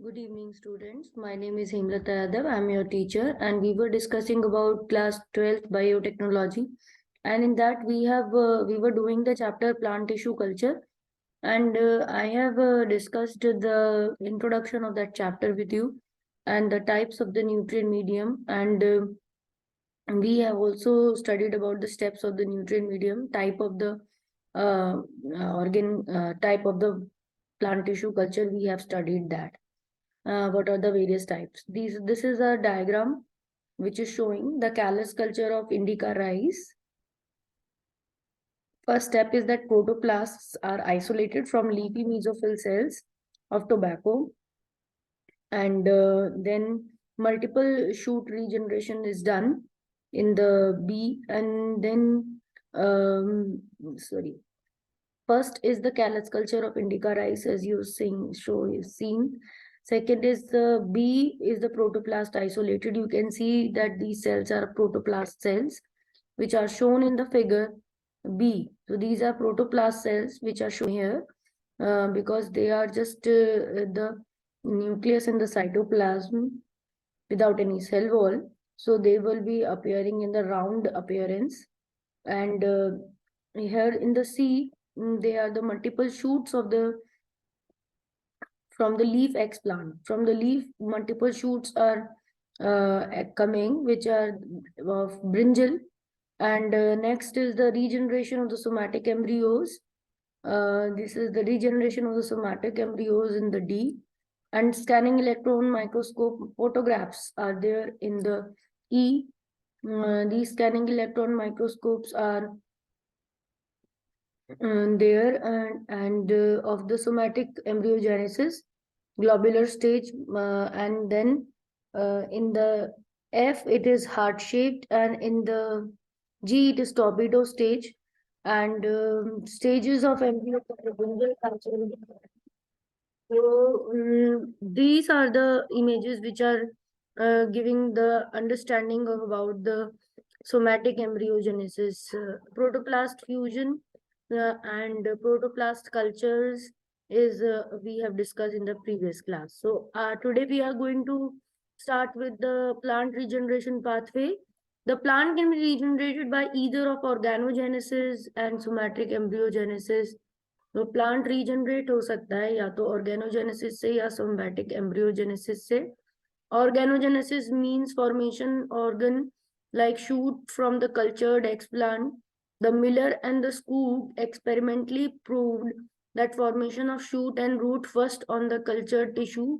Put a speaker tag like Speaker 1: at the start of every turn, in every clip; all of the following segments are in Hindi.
Speaker 1: Good evening, students. My name is Hemlata Yadav. I'm your teacher, and we were discussing about class 12th biotechnology. And in that, we were doing the chapter plant tissue culture, and I have discussed the introduction of that chapter with you, and the types of the nutrient medium, and we have also studied about the steps of the nutrient medium, type of the type of the plant tissue culture. We have studied that. What are the various types? This is a diagram which is showing the callus culture of indica rice. First step is that protoplasts are isolated from leafy mesophyll cells of tobacco, and then multiple shoot regeneration is done in the bee, and then sorry. First is the callus culture of indica rice, as you seen. Second is the B is the protoplast isolated. You can see that these cells are protoplast cells, which are shown in the figure B. So these are protoplast cells which are shown here because they are just the nucleus and the cytoplasm without any cell wall. So they will be appearing in the round appearance. And here in the C, they are the multiple shoots of the from the leaf explant. From the leaf, multiple shoots are coming, which are of brinjal. And next is the regeneration of the somatic embryos. This is the regeneration of the somatic embryos in the D. And scanning electron microscope photographs are there in the E. These scanning electron microscopes are there, and of the somatic embryogenesis, globular stage, and then in the F it is heart shaped, and in the G it is torpedo stage, and stages of embryo culture. So these are the images which are giving the understanding of about the somatic embryogenesis, protoplast fusion, and protoplast cultures is we have discussed in the previous class. So today we are going to start with the plant regeneration pathway. The plant can be regenerated by either of organogenesis and somatic embryogenesis. तो प्लांट रीजनरेट हो सकता है या तो ऑर्गेनोजेनेसिस से या सोमैटिक एम्ब्रियोजेनेसिस से. Organogenesis means formation organ like shoot from the cultured explant. The Miller and the Scoop experimentally proved that formation of shoot and root first on the cultured tissue.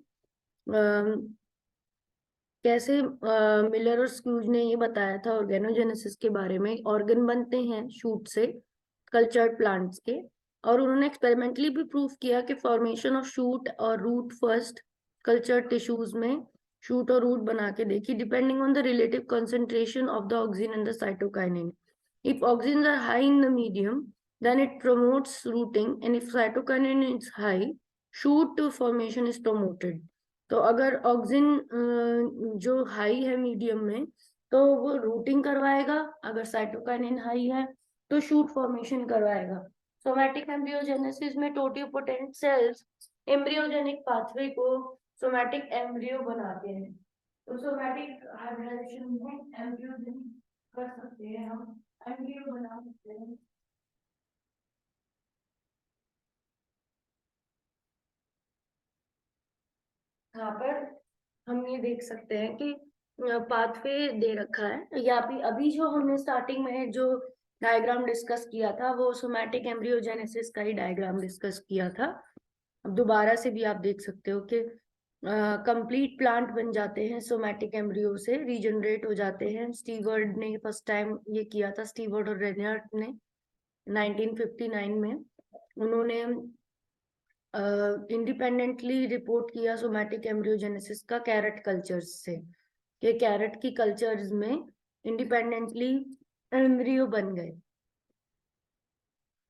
Speaker 1: कैसे मिलर और स्क्यूज ने ये बताया था ऑर्गेनोजेनेसिस के बारे में. ऑर्गन बनते हैं शूट से, कल्चर्ड प्लांट्स के, और उन्होंने एक्सपेरिमेंटली भी प्रूव किया कि फॉर्मेशन ऑफ शूट और रूट फर्स्ट कल्चर्ड टिश्यूज में शूट और रूट बना के देखी, depending on the relative concentration of the auxin and the cytokinin. If auxin are high in the medium then it promotes rooting, and if cytokinin is high, shoot formation is promoted. तो अगर ऑक्सिन जो हाई है मीडियम में तो वो रूटिंग करवाएगा, अगर साइटोकाइनिन हाई है तो शूट फॉर्मेशन करवाएगा. सोमैटिक एम्ब्रियोजेनेसिस में टोटिपोटेंट सेल्स एम्ब्रियोजेनिक पाथवे को सोमैटिक एम्ब्रियो बनाते हैं. तो सोमैटिक हाइब्रिडाइजेशन में एम्ब्रियोजेनिक कर सकते हैं, हम एम्ब्रियो बना सकते हैं. यहाँ पर हम ये देख सकते हैं कि पाथवे दे रखा है. या भी अभी जो हमने स्टार्टिंग में जो डायग्राम डिस्कस किया था वो सोमैटिक एम्ब्रियोजेनेसिस का ही डायग्राम डिस्कस किया था. अब दोबारा से भी आप देख सकते हो कि कंप्लीट प्लांट बन जाते हैं सोमैटिक एम्ब्रियो से, रीजनरेट हो जाते हैं. स्टीवर्ड ने फर्स्ट टाइम ये किया था, स्टीवर्ड और रेनहार्ट ने 1959 में. उन्होंने इंडिपेंडेंटली रिपोर्ट किया सोमैटिक एम्ब्रियोजेनेसिस का कैरेट कल्चर्स से, कि कैरेट की कल्चर्स में इंडिपेंडेंटली एम्ब्रियो बन गए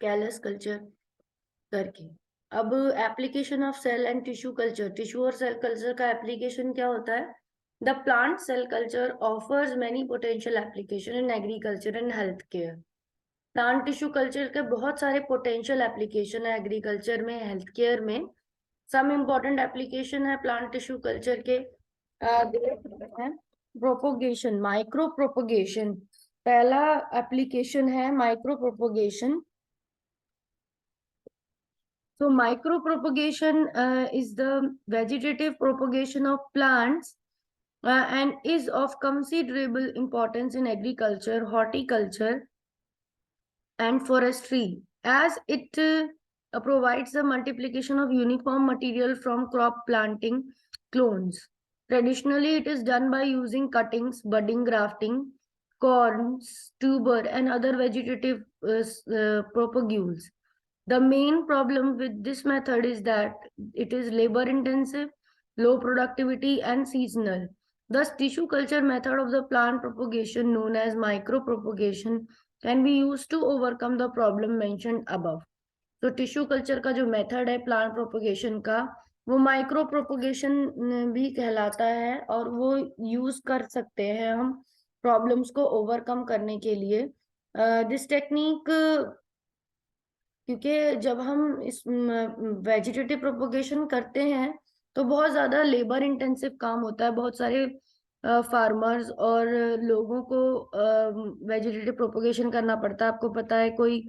Speaker 1: कैलस कल्चर करके. अब application of cell and tissue culture, tissue और सेल कल्चर का एप्लीकेशन क्या होता है? The plant cell culture offers many potential application in agriculture and health care. Plant tissue culture के बहुत सारे पोटेंशियल एप्लीकेशन है एग्रीकल्चर में, हेल्थ केयर में. सम इम्पोर्टेंट एप्लीकेशन है प्लांट टिश्यू कल्चर के। प्रोपोगेशन, माइक्रो प्रोपोगेशन, पहला एप्लीकेशन है micro propagation. So micropropagation is the vegetative propagation of plants and is of considerable importance in agriculture, horticulture, and forestry, as it provides the multiplication of uniform material from crop planting clones. Traditionally, it is done by using cuttings, budding, grafting, corns, tuber, and other vegetative propagules. The main problem with this method is that it is labor intensive, low productivity, and seasonal. Thus, tissue culture method of the plant propagation, known as micropropagation, can be used to overcome the problem mentioned above. तो टिश्यू कल्चर का जो मेथड है प्लांट प्रोपगेशन का, वो माइक्रो प्रोपगेशन भी कहलाता है, और वो यूज कर सकते हैं हम प्रॉब्लम्स को ओवरकम करने के लिए। दिस टेक्निक, क्योंकि जब हम इस वेजिटेटिव प्रोपगेशन करते हैं तो बहुत ज्यादा लेबर इंटेंसिव काम होता है, बहुत सारे फार्मर्स और लोगों को वेजिटेटिव प्रोपगेशन करना पड़ता है। आपको पता है, कोई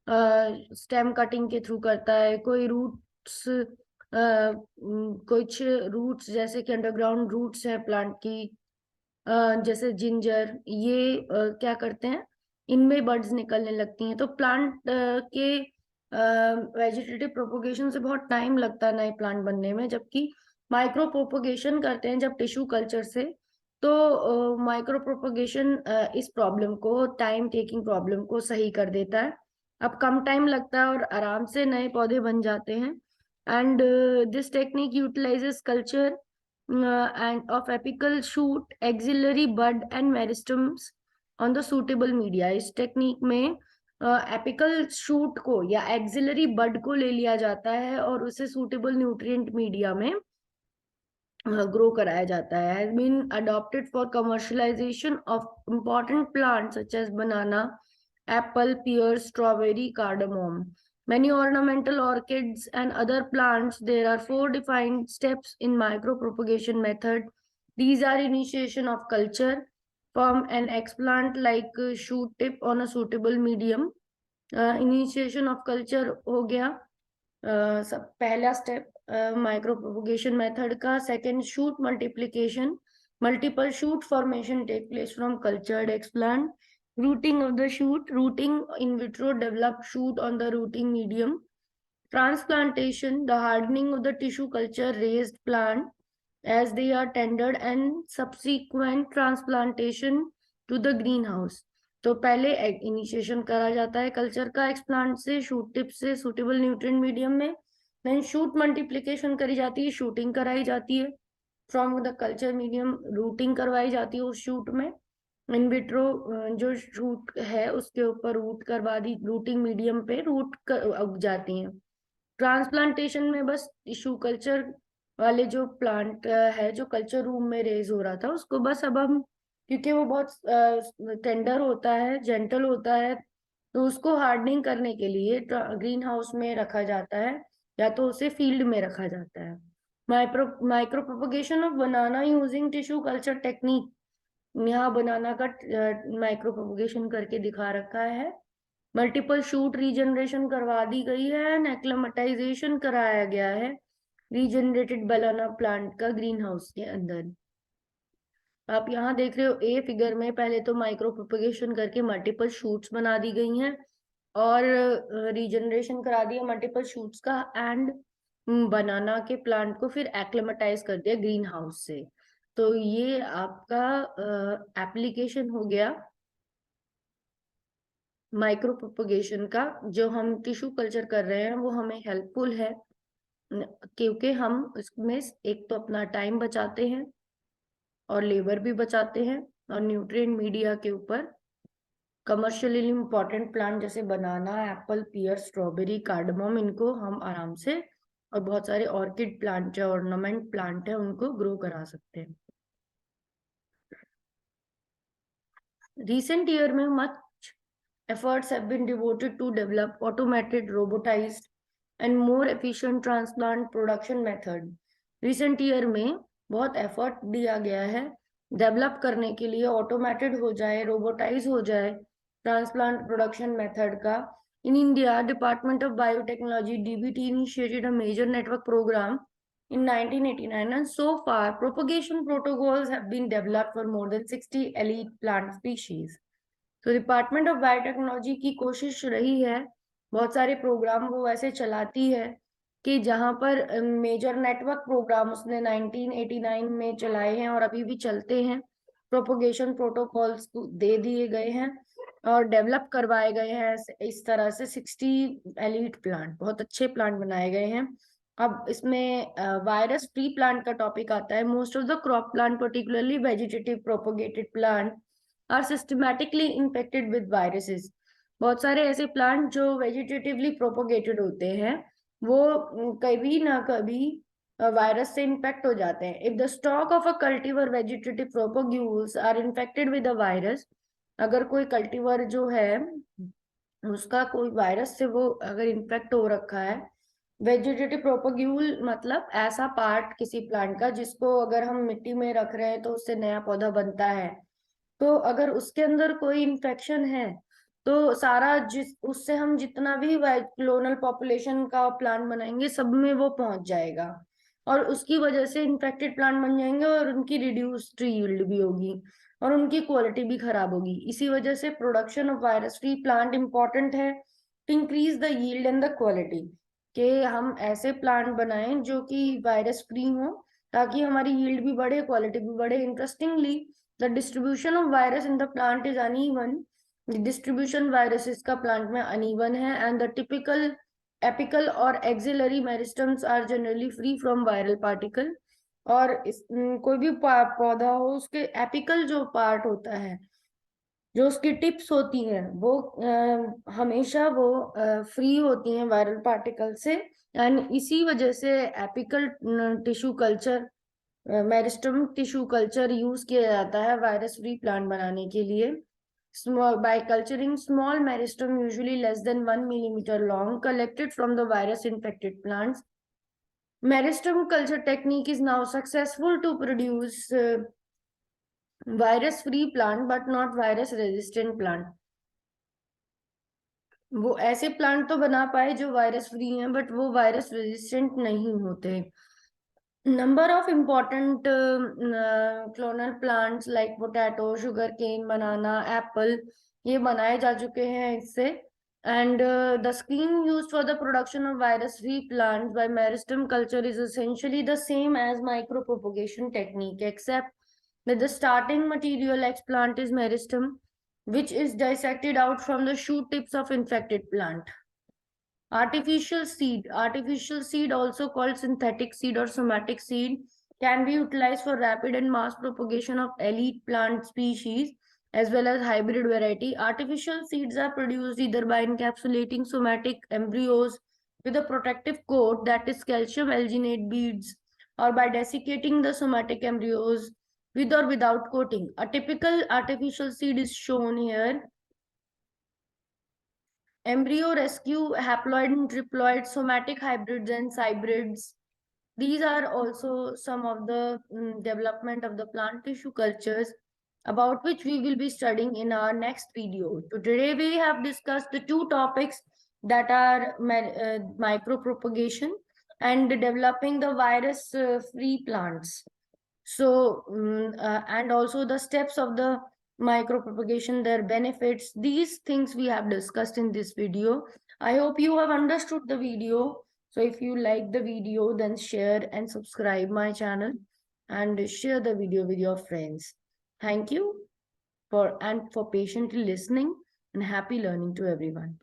Speaker 1: स्टेम कटिंग के थ्रू करता है, कोई रूट्स, कुछ रूट्स जैसे कि अंडरग्राउंड रूट्स है प्लांट की, जैसे जिंजर, ये क्या करते हैं, इनमें बर्ड्स निकलने लगती हैं। तो प्लांट के वेजिटेटिव प्रोपोगेशन से बहुत टाइम लगता है नए प्लांट बनने में, जबकि माइक्रो प्रोपोगेशन करते हैं जब टिश्यू कल्चर से, तो माइक्रो प्रोपोगेशन इस प्रॉब्लम को, टाइम टेकिंग प्रॉब्लम को सही कर देता है। अब कम टाइम लगता है और आराम से नए पौधे बन जाते हैं। And this technique utilises culture and of apical shoot, axillary bud and meristems on the suitable media. इस टेक्निक में एपिकल शूट को या एक्सिलरी बड को ले लिया जाता है और उसे सूटेबल न्यूट्रिएंट मीडिया में ग्रो कराया जाता है। Has been adopted for commercialisation of important plants such as banana, apple, pear, strawberry, cardamom. Many ornamental orchids and other plants, there are 4 defined steps in micropropagation method. These are initiation of culture from an explant like shoot tip on a suitable medium. Initiation of culture हो गया सब पहला स्टेप माइक्रो प्रोपगेशन मेथड का। Second, shoot multiplication, multiple shoot formation take place from cultured explant. Rooting of the shoot, rooting in vitro developed shoot on the rooting medium. Transplantation, the hardening of the tissue culture raised plant as they are tendered, and subsequent transplantation to the greenhouse. तो पहले इनिशिएशन करा जाता है कल्चर का एक्सप्लांट से, शूट टिप से सुटेबल न्यूट्रिएंट मीडियम में, देन शूट मल्टीप्लिकेशन करी जाती है, शूटिंग कराई जाती है from the culture medium, routing करवाई जाती है उस शूट में, इन विट्रो जो शूट है उसके ऊपर रूट करवा दी, रूटिंग मीडियम पे रूट उग जाती हैं। ट्रांसप्लांटेशन में बस टिश्यू कल्चर वाले जो प्लांट है जो कल्चर रूम में रेज हो रहा था उसको बस अब हम, क्योंकि वो बहुत टेंडर होता है, जेंटल होता है, तो उसको हार्डनिंग करने के लिए ग्रीन हाउस में रखा जाता है या तो उसे फील्ड में रखा जाता है। Micro propagation of banana using tissue culture technique, यहाँ बनाना का माइक्रो प्रोपगेशन करके दिखा रखा है। मल्टीपल शूट रीजनरेशन करवा दी गई है एंड एक्लेमेटाइजेशन कराया गया है रीजनरेटेड बनाना प्लांट का ग्रीन हाउस के अंदर। आप यहाँ देख रहे हो ए फिगर में, पहले तो माइक्रो प्रोपगेशन करके मल्टीपल शूट्स बना दी गई हैं और रीजनरेशन करा दिया मल्टीपल शूट्स का, एंड बनाना के प्लांट को फिर एक्लेमेटाइज कर दिया ग्रीन हाउस से। तो ये आपका एप्लीकेशन हो गया माइक्रो प्रोपगेशन का। जो हम टिश्यू कल्चर कर रहे हैं वो हमें हेल्पफुल है, क्योंकि हम इसमें एक तो अपना टाइम बचाते हैं और लेबर भी बचाते हैं, और न्यूट्रिएंट मीडिया के ऊपर कमर्शियली इंपॉर्टेंट प्लांट जैसे बनाना, एप्पल, पियर, स्ट्रॉबेरी, कार्डमम, इनको हम आराम से, और बहुत सारे ऑर्किड प्लांट है, ऑर्नामेंट प्लांट है, उनको ग्रो करा सकते हैं। Recent year में much efforts have been devoted to develop automated, robotized and more efficient transplant production method. Recent year में बहुत एफर्ट दिया गया है डेवलप करने के लिए, ऑटोमेटेड हो जाए, रोबोटाइज हो जाए ट्रांसप्लांट प्रोडक्शन मेथड का. In India, Department of Biotechnology (DBT) initiated a major network program in 1989, and so far propagation protocols have been developed for more than 60 elite plant species. तो डिपार्टमेंट ऑफ बायोटेक्नोलॉजी की कोशिश रही है, बहुत सारे प्रोग्राम वो वैसे चलाती है कि जहां पर मेजर नेटवर्क प्रोग्राम उसने 1989 में चलाए हैं और अभी भी चलते हैं. प्रोपोगेशन प्रोटोकॉल्स दे दिए गए हैं और डेवलप करवाए गए हैं इस तरह से 60 एलीट प्लांट, बहुत अच्छे प्लांट बनाए गए हैं. अब इसमें वायरस फ्री प्लांट का टॉपिक आता है. Most of the crop plant, particularly vegetative propagated plant, are systematically infected with viruses. बहुत सारे ऐसे प्लांट जो वेजिटेटिवली प्रोपोगेटेड होते हैं वो कभी ना कभी वायरस से इन्फेक्ट हो जाते हैं. If the stock of a cultivar vegetative propagules are infected with a virus, अगर कोई कल्टीवर जो है उसका कोई वायरस से वो अगर इन्फेक्ट हो रखा है, वेजिटेटिव प्रोपोग्यूल मतलब ऐसा पार्ट किसी प्लांट का जिसको अगर हम मिट्टी में रख रहे हैं तो उससे नया पौधा बनता है, तो अगर उसके अंदर कोई इन्फेक्शन है तो सारा उससे हम जितना भी क्लोनल पॉपुलेशन का प्लांट बनाएंगे सब में वो पहुंच जाएगा और उसकी वजह से इन्फेक्टेड प्लांट बन जाएंगे और उनकी रिड्यूस्ड यील्ड भी होगी और उनकी क्वालिटी भी खराब होगी. इसी वजह से production of virus free plant important है to increase the yield and the quality, कि हम ऐसे प्लांट बनाएं जो कि वायरस फ्री हो ताकि हमारी यील्ड भी बढ़े, क्वालिटी भी बढ़े. Interestingly, the distribution of virus in the plant is uneven. The distribution viruses का plant में uneven है and the typical apical और axillary meristems are generally free from viral particle. और कोई भी पौधा हो उसके एपिकल जो पार्ट होता है, जो उसकी टिप्स होती हैं वो हमेशा वो फ्री होती हैं वायरल पार्टिकल से. एंड इसी वजह से apical tissue culture, meristem tissue culture use किया जाता है वायरस फ्री प्लांट बनाने के लिए. by culturing small meristem, usually less than 1 millimeter long, collected from the virus infected plants. Meristem culture technique is now successful to produce virus free plant but not virus resistant plant. वो ऐसे प्लांट तो बना पाए जो वायरस फ्री हैं बट वो वायरस रेजिस्टेंट नहीं होते. Number of important clonal plants like potato, sugarcane, banana, apple ये बनाए जा चुके हैं इससे. And the scheme used for the production of virus-free plants by meristem culture is essentially the same as micropropagation technique, except that the starting material ex plant is meristem, which is dissected out from the shoot tips of infected plant. Artificial seed, also called synthetic seed or somatic seed, can be utilized for rapid and mass propagation of elite plant species as well as hybrid variety. Artificial seeds are produced either by encapsulating somatic embryos with a protective coat, that is calcium alginate beads, or by desiccating the somatic embryos with or without coating. A typical artificial seed is shown here. Embryo rescue, haploid and triploid, somatic hybrids and hybrids. These are also some of the development of the plant tissue cultures about which we will be studying in our next video. So today we have discussed the two topics that are micropropagation and developing the virus-free plants. So, and also the steps of the micropropagation, their benefits, these things we have discussed in this video. I hope you have understood the video. So if you like the video, then share and subscribe my channel and share the video with your friends. Thank you for patiently listening, and happy learning to everyone.